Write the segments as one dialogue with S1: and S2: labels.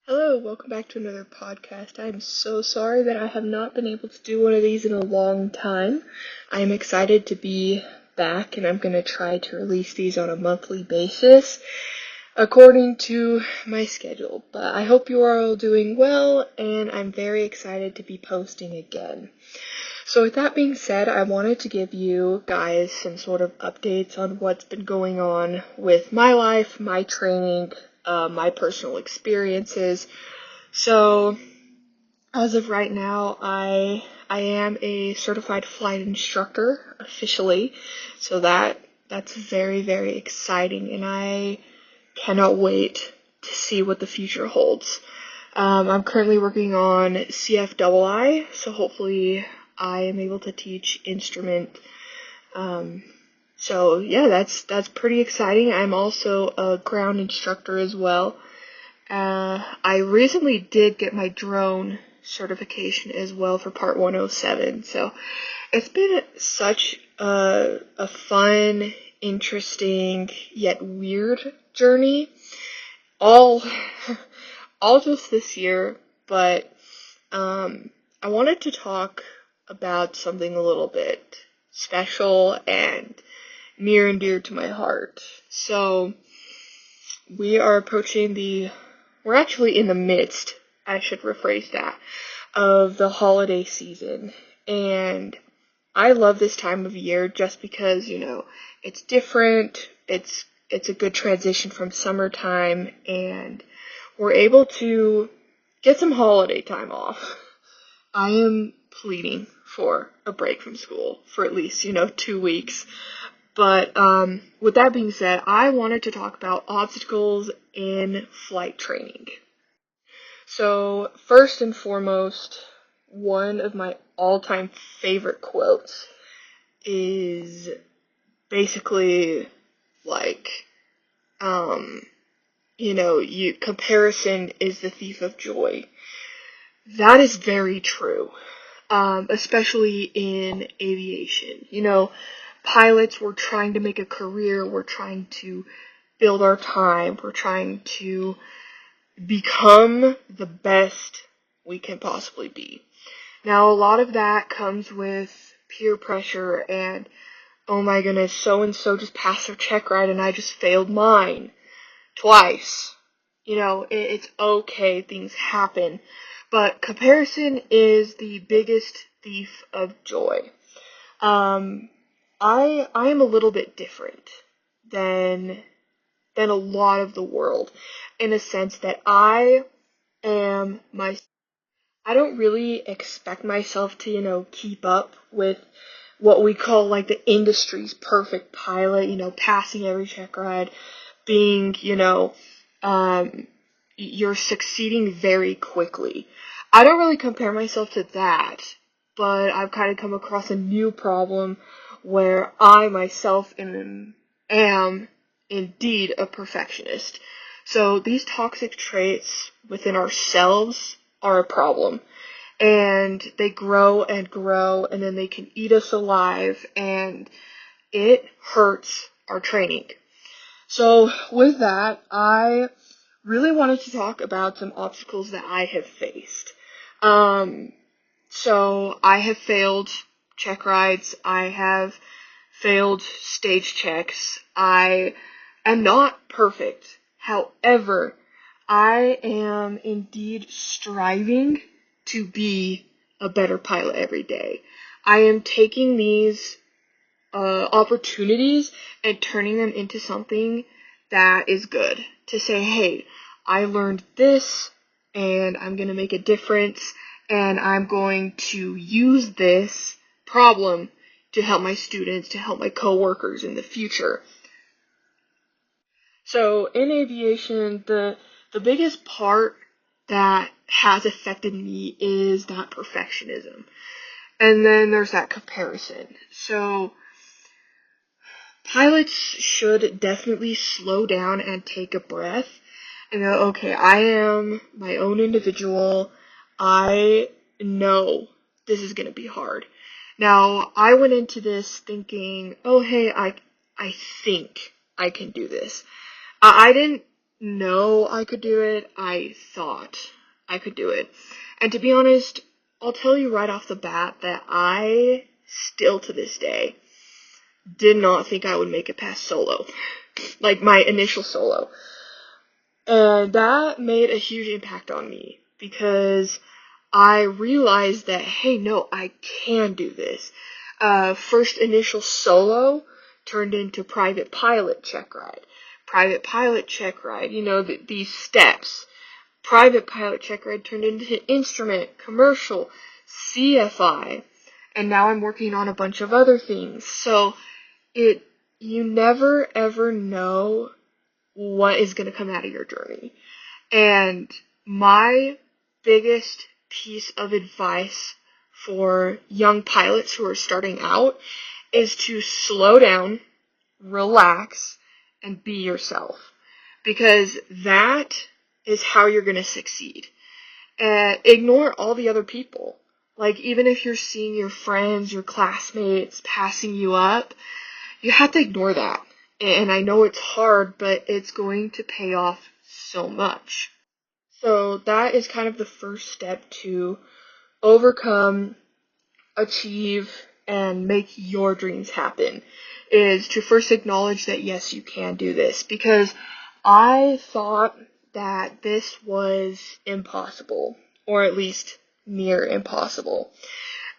S1: Hello, welcome back to another podcast. I'm so sorry that I have not been able to do one of these in a long time. I'm excited to be back and I'm going to try to release these on a monthly basis according to my schedule. But I hope you are all doing well and I'm very excited to be posting again. So with that being said, I wanted to give you guys some sort of updates on what's been going on with my life, my training, my personal experiences. So as of right now, I am a certified flight instructor officially. So that's very exciting, and I cannot wait to see what the future holds. I'm currently working on CFI, so hopefully I am able to teach instrument. So yeah, that's pretty exciting. I'm also a ground instructor as well. I recently did get my drone certification as well for Part 107. So it's been such a fun, interesting, yet weird journey. All all just this year, but I wanted to talk about something a little bit special and near and dear to my heart. So we're actually in the midst, I should rephrase that, of the holiday season. And I love this time of year just because, it's different, it's a good transition from summertime, and we're able to get some holiday time off. I am pleading for a break from school for at least, 2 weeks. But with that being said, I wanted to talk about obstacles in flight training. So, first and foremost, one of my all-time favorite quotes is basically like, comparison is the thief of joy. That is very true, especially in aviation. Pilots, we're trying to make a career, we're trying to build our time, we're trying to become the best we can possibly be. Now, a lot of that comes with peer pressure and, oh my goodness, so-and-so just passed their check ride and I just failed mine twice. It's okay, things happen. But comparison is the biggest thief of joy. I am a little bit different than a lot of the world in a sense that am my I don't really expect myself to, keep up with what we call like the industry's perfect pilot, passing every check ride, being, you're succeeding very quickly. I don't really compare myself to that, but I've kind of come across a new problem where I myself am indeed a perfectionist. So these toxic traits within ourselves are a problem. And they grow and grow, and then they can eat us alive, and it hurts our training. So with that, I really wanted to talk about some obstacles that I have faced. So I have failed check rides. I have failed stage checks. I am not perfect. However, I am indeed striving to be a better pilot every day. I am taking these opportunities and turning them into something that is good. To say, hey, I learned this and I'm going to make a difference and I'm going to use this problem to help my students, to help my coworkers in the future. So in aviation, the biggest part that has affected me is that perfectionism. And then there's that comparison. So pilots should definitely slow down and take a breath and go, okay, I am my own individual. I know this is going to be hard. Now, I went into this thinking, oh, hey, I think I can do this. I didn't know I could do it. I thought I could do it. And to be honest, I'll tell you right off the bat that I still to this day did not think I would make it past solo. Like my initial solo. And that made a huge impact on me because I realized that, hey, no, I can do this. First initial solo turned into private pilot check ride. Private pilot check ride, these steps. Private pilot check ride turned into instrument, commercial, CFI, and now I'm working on a bunch of other things. So you never ever know what is going to come out of your journey. And my biggest piece of advice for young pilots who are starting out is to slow down, relax, and be yourself. Because that is how you're going to succeed. And ignore all the other people. Like, even if you're seeing your friends, your classmates passing you up, you have to ignore that. And I know it's hard, but it's going to pay off so much. So that is kind of the first step to overcome, achieve, and make your dreams happen, is to first acknowledge that yes, you can do this. Because I thought that this was impossible, or at least near impossible.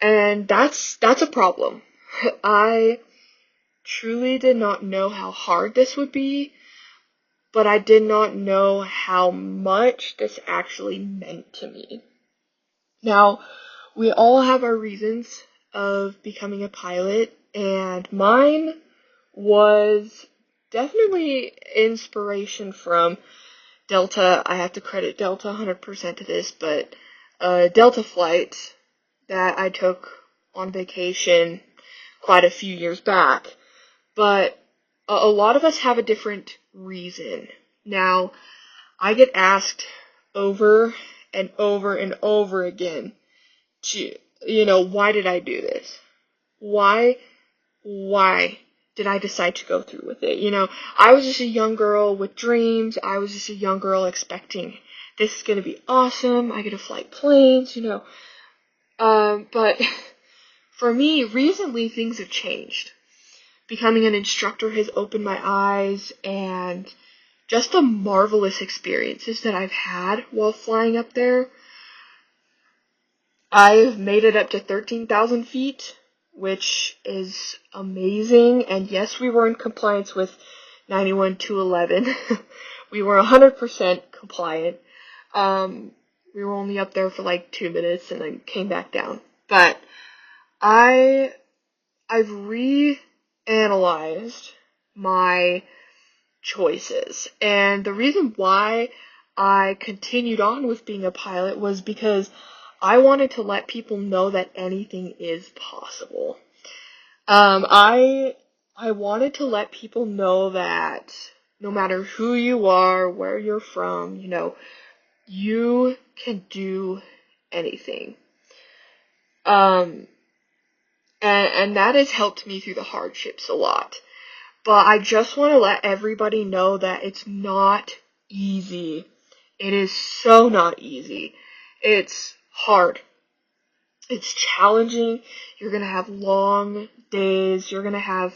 S1: And that's a problem. I truly did not know how hard this would be, but I did not know how much this actually meant to me. Now, we all have our reasons of becoming a pilot, and mine was definitely inspiration from Delta. I have to credit Delta 100% to this, but a Delta flight that I took on vacation quite a few years back. But a lot of us have a different reason. Now, I get asked over and over and over again to, why did I do this? Why did I decide to go through with it? I was just a young girl with dreams. I was just a young girl expecting this is going to be awesome. I get to fly planes, But for me, recently things have changed. Becoming an instructor has opened my eyes, and just the marvelous experiences that I've had while flying up there. I've made it up to 13,000 feet, which is amazing. And yes, we were in compliance with 91-211. We were 100% compliant. We were only up there for like 2 minutes and then came back down. But I've reanalyzed my choices. And the reason why I continued on with being a pilot was because I wanted to let people know that anything is possible. I wanted to let people know that no matter who you are, where you're from, you can do anything. And that has helped me through the hardships a lot. But I just want to let everybody know that it's not easy. It is so not easy. It's hard. It's challenging. You're going to have long days. You're going to have,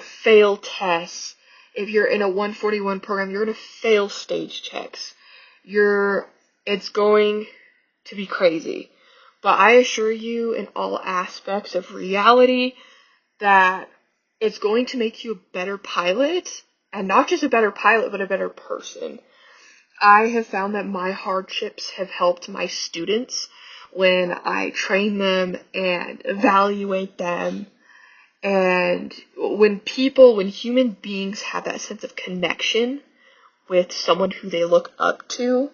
S1: fail tests. If you're in a 141 program, you're going to fail stage checks. It's going to be crazy. But I assure you, in all aspects of reality, that it's going to make you a better pilot, and not just a better pilot, but a better person. I have found that my hardships have helped my students when I train them and evaluate them. And when human beings have that sense of connection with someone who they look up to,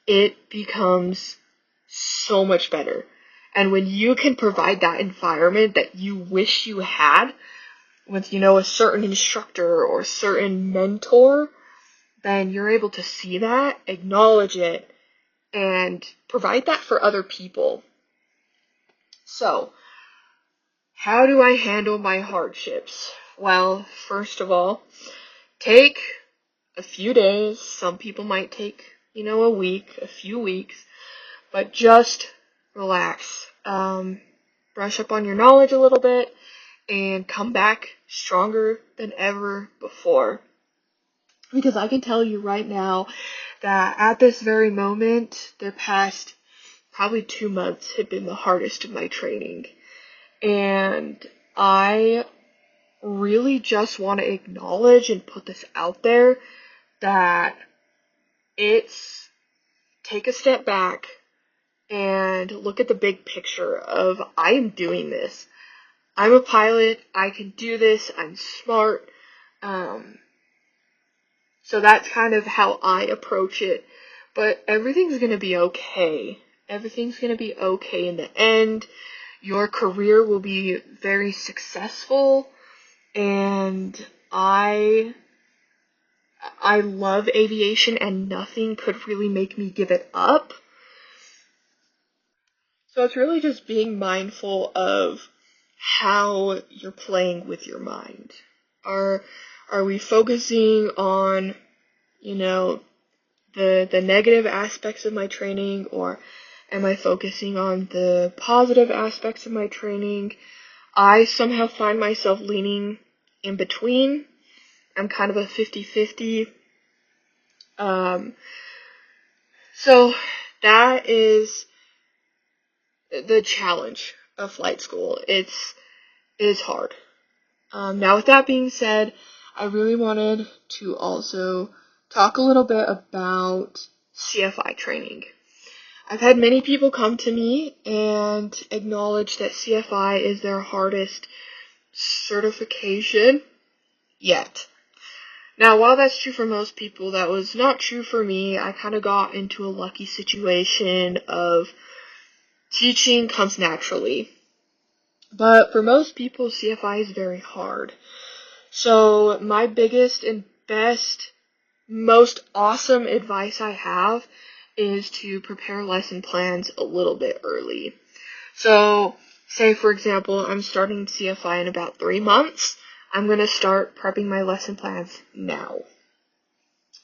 S1: it becomes so much better. And when you can provide that environment that you wish you had with, a certain instructor or a certain mentor, then you're able to see that, acknowledge it, and provide that for other people. So, how do I handle my hardships? Well, first of all, take a few days. Some people might take, a week, a few weeks, but just relax. Brush up on your knowledge a little bit and come back stronger than ever before. Because I can tell you right now that at this very moment, the past probably 2 months have been the hardest of my training. And I really just want to acknowledge and put this out there that it's take a step back and look at the big picture of I am doing this. I'm a pilot. I can do this. I'm smart. So that's kind of how I approach it. But everything's going to be okay. Everything's going to be okay in the end. Your career will be very successful. And I love aviation and nothing could really make me give it up. So it's really just being mindful of how you're playing with your mind. Are we focusing on, the negative aspects of my training, or am I focusing on the positive aspects of my training? I somehow find myself leaning in between. I'm kind of a 50-50. So that is the challenge of flight school. It's hard. Now with that being said, I really wanted to also talk a little bit about CFI training. I've had many people come to me and acknowledge that CFI is their hardest certification yet. Now, while that's true for most people, that was not true for me. I kind of got into a lucky situation of teaching comes naturally. But for most people, CFI is very hard. So my biggest and best, most awesome advice I have is to prepare lesson plans a little bit early. So, say for example, I'm starting CFI in about 3 months. I'm going to start prepping my lesson plans now.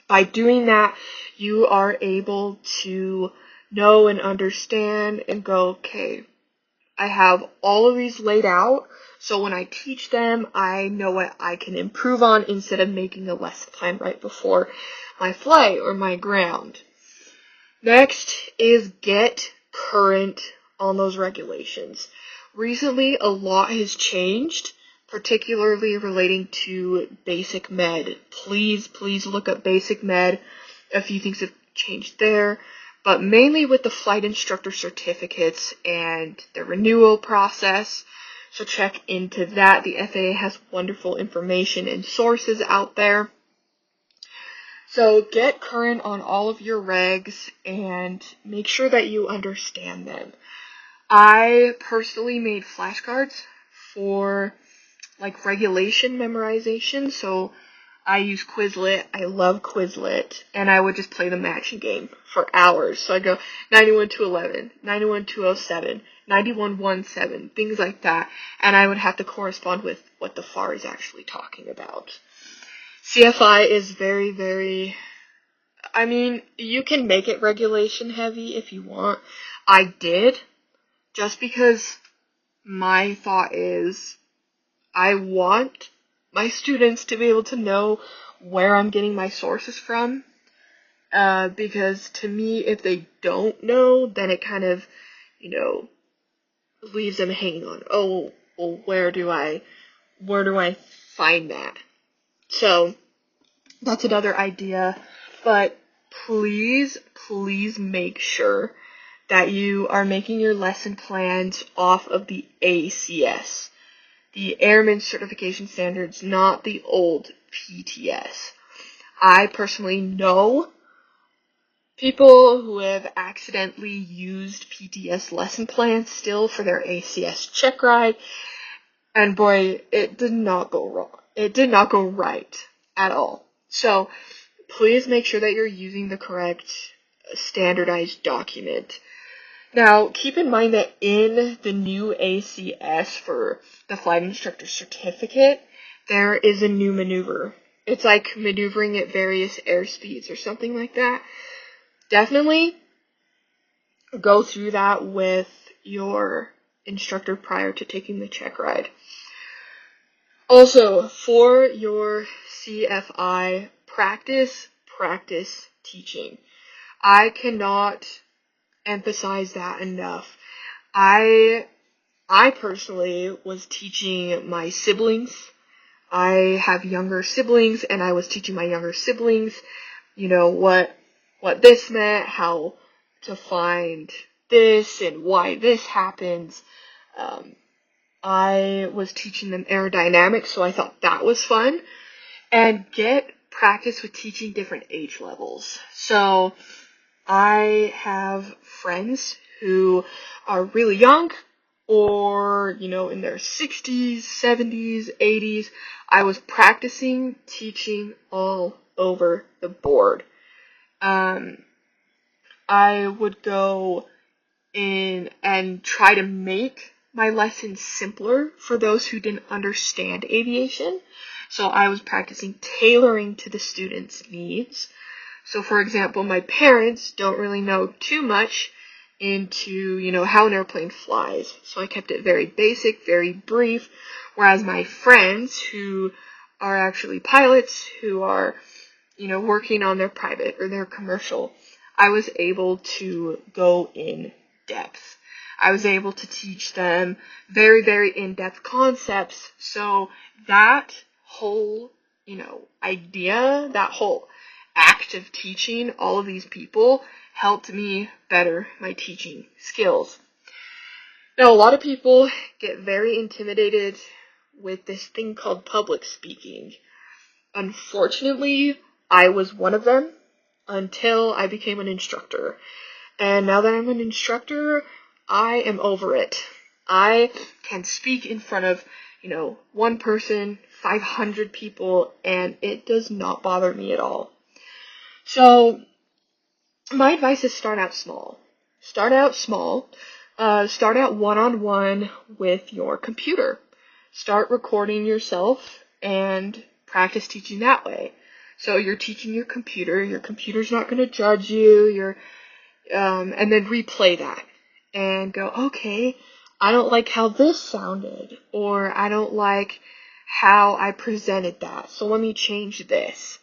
S1: By doing that, you are able to know and understand and go, okay, I have all of these laid out, so when I teach them, I know what I can improve on instead of making a lesson plan right before my flight or my ground. Next is get current on those regulations. Recently, a lot has changed, particularly relating to basic med. Please look up basic med. A few things have changed there, but mainly with the flight instructor certificates and the renewal process. So check into that. The FAA has wonderful information and sources out there. So get current on all of your regs and make sure that you understand them. I personally made flashcards for regulation memorization, so I use Quizlet. I love Quizlet, and I would just play the matching game for hours. So I go 91-11, 91-207, 91-17, things like that, and I would have to correspond with what the FAR is actually talking about. CFI is very, very, you can make it regulation heavy if you want. I did, just because my thought is I want my students to be able to know where I'm getting my sources from, because to me, if they don't know, then it kind of, leaves them hanging on. Oh, well, where do I find that? So that's another idea, but please make sure that you are making your lesson plans off of the ACS. The Airman Certification Standards, not the old PTS. I personally know people who have accidentally used PTS lesson plans still for their ACS check ride, and boy, it did not go wrong. It did not go right at all. So please make sure that you're using the correct standardized document. Now, keep in mind that in the new ACS for the Flight Instructor Certificate, there is a new maneuver. It's like maneuvering at various airspeeds or something like that. Definitely go through that with your instructor prior to taking the check ride. Also, for your CFI, practice teaching. I cannot emphasize that enough. I personally was teaching my siblings. I have younger siblings, and I was teaching my younger siblings, what this meant, how to find this, and why this happens. I was teaching them aerodynamics, so I thought that was fun. And get practice with teaching different age levels. So I have friends who are really young, or, in their 60s, 70s, 80s. I was practicing teaching all over the board. I would go in and try to make my lessons simpler for those who didn't understand aviation. So I was practicing tailoring to the students' needs. So, for example, my parents don't really know too much into, how an airplane flies. So I kept it very basic, very brief, whereas my friends who are actually pilots, who are, working on their private or their commercial, I was able to go in depth. I was able to teach them very, very in-depth concepts. So that whole, idea, that whole act of teaching all of these people helped me better my teaching skills. Now, a lot of people get very intimidated with this thing called public speaking. Unfortunately, I was one of them until I became an instructor. And now that I'm an instructor, I am over it. I can speak in front of, one person, 500 people, and it does not bother me at all. So, my advice is start out small. Start out small. Start out one-on-one with your computer. Start recording yourself and practice teaching that way. So you're teaching your computer's not going to judge you, and then replay that and go, okay, I don't like how this sounded, or I don't like how I presented that, so let me change this.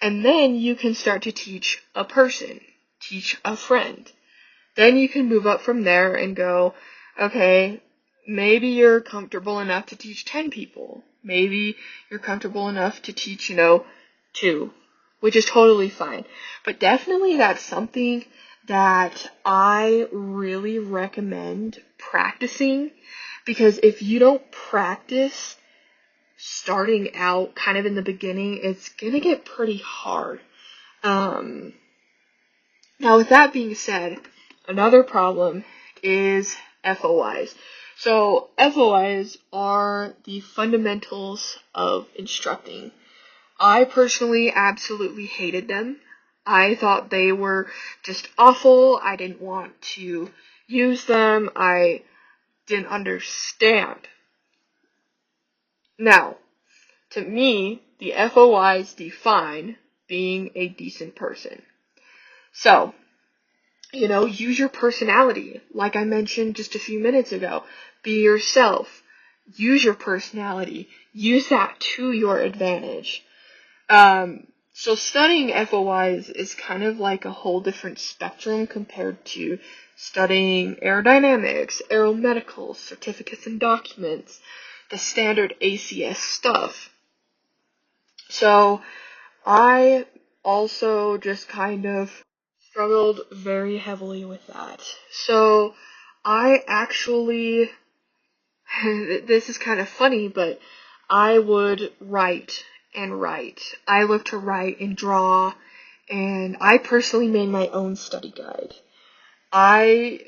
S1: And then you can start to teach a person, teach a friend. Then you can move up from there and go, okay, maybe you're comfortable enough to teach 10 people. Maybe you're comfortable enough to teach, 2, which is totally fine. But definitely that's something that I really recommend practicing, because if you don't practice starting out kind of in the beginning, it's gonna get pretty hard. Now, with that being said, another problem is FOIs. So FOIs are the fundamentals of instructing. I personally absolutely hated them. I thought they were just awful. I didn't want to use them. I didn't understand. Now, to me, the FOIs define being a decent person. So, use your personality. Like I mentioned just a few minutes ago. Be yourself. Use your personality. Use that to your advantage. So studying FOIs is kind of like a whole different spectrum compared to studying aerodynamics, aeromedical, certificates and documents, the standard ACS stuff. So I also just kind of struggled very heavily with that. So I actually, this is kind of funny, but I would write and write. I love to write and draw, and I personally made my own study guide. I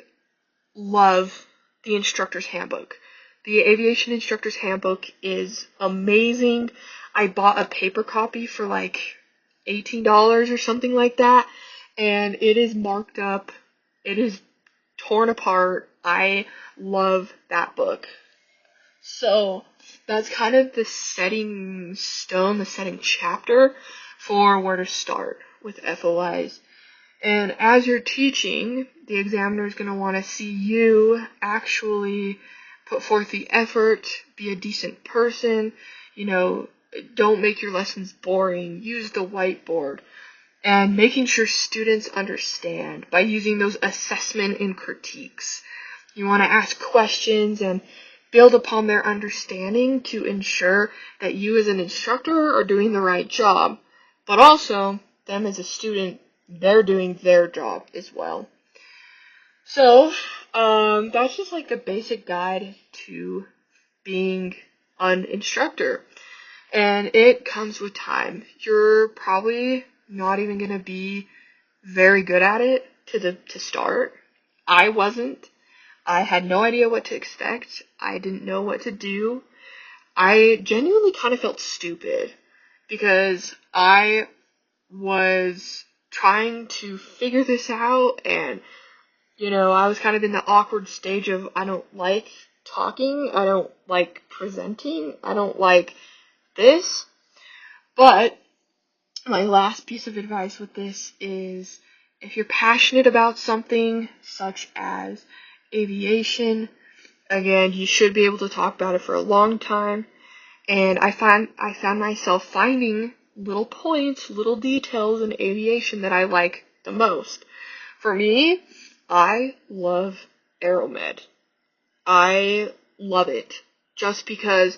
S1: love the instructor's handbook. The aviation instructor's handbook is amazing. I bought a paper copy for like $18 or something like that, and it is marked up. It is torn apart. I love that book. So, that's kind of the setting stone, the setting chapter for where to start with FOIs. And as you're teaching, the examiner is going to want to see you actually put forth the effort, be a decent person, don't make your lessons boring, use the whiteboard, and making sure students understand by using those assessment and critiques. You want to ask questions and build upon their understanding to ensure that you as an instructor are doing the right job, but also them as a student, they're doing their job as well. So, that's just like the basic guide to being an instructor. And it comes with time. You're probably not even going to be very good at it to start. I wasn't. I had no idea what to expect. I didn't know what to do. I genuinely kind of felt stupid because I was trying to figure this out, and I was kind of in the awkward stage of I don't like talking, I don't like presenting, I don't like this. But my last piece of advice with this is if you're passionate about something such as aviation, again, you should be able to talk about it for a long time. And I found myself finding little points, little details in aviation that I like the most. For me, I love aeromed. I love it just because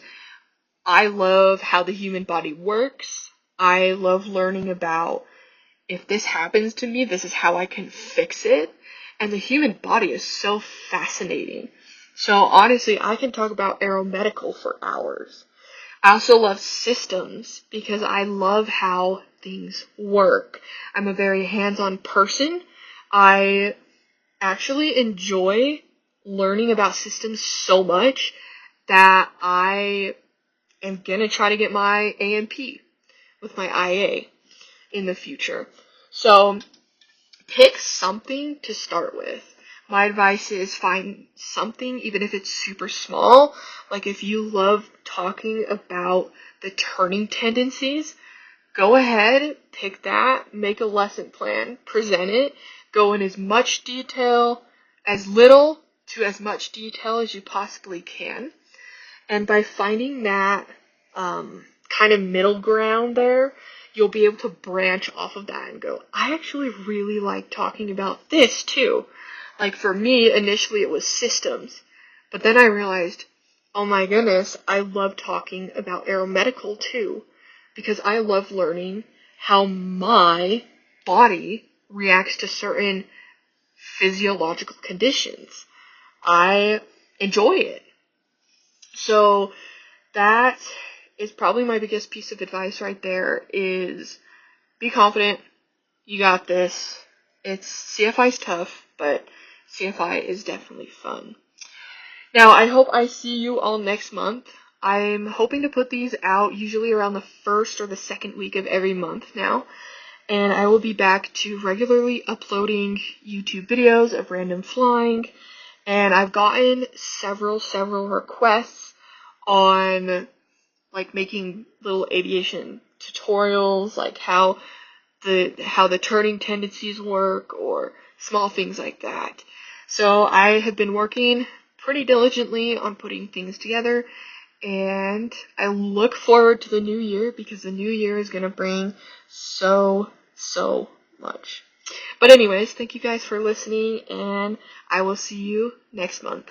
S1: I love how the human body works. I love learning about if this happens to me, this is how I can fix it. And the human body is so fascinating. So honestly, I can talk about aeromedical for hours. I also love systems because I love how things work. I'm a very hands-on person. I actually enjoy learning about systems so much that I am going to try to get my AMP with my IA in the future. So pick something to start with. My advice is find something, even if it's super small. Like if you love talking about the turning tendencies, go ahead, pick that, make a lesson plan, present it, go in as much detail, as little to as much detail as you possibly can. And by finding that kind of middle ground there, you'll be able to branch off of that and go, I actually really like talking about this too. Like for me, initially it was systems, but then I realized, oh my goodness, I love talking about aeromedical too, because I love learning how my body reacts to certain physiological conditions. I enjoy it. So that is probably my biggest piece of advice right there is be confident. You got this. CFI's tough, but CFI is definitely fun. Now, I hope I see you all next month. I'm hoping to put these out usually around the first or the second week of every month now. And I will be back to regularly uploading YouTube videos of random flying. And I've gotten several requests on like making little aviation tutorials, like how the turning tendencies work or small things like that. So I have been working pretty diligently on putting things together, and I look forward to the new year because the new year is going to bring so much. But anyways, thank you guys for listening, and I will see you next month.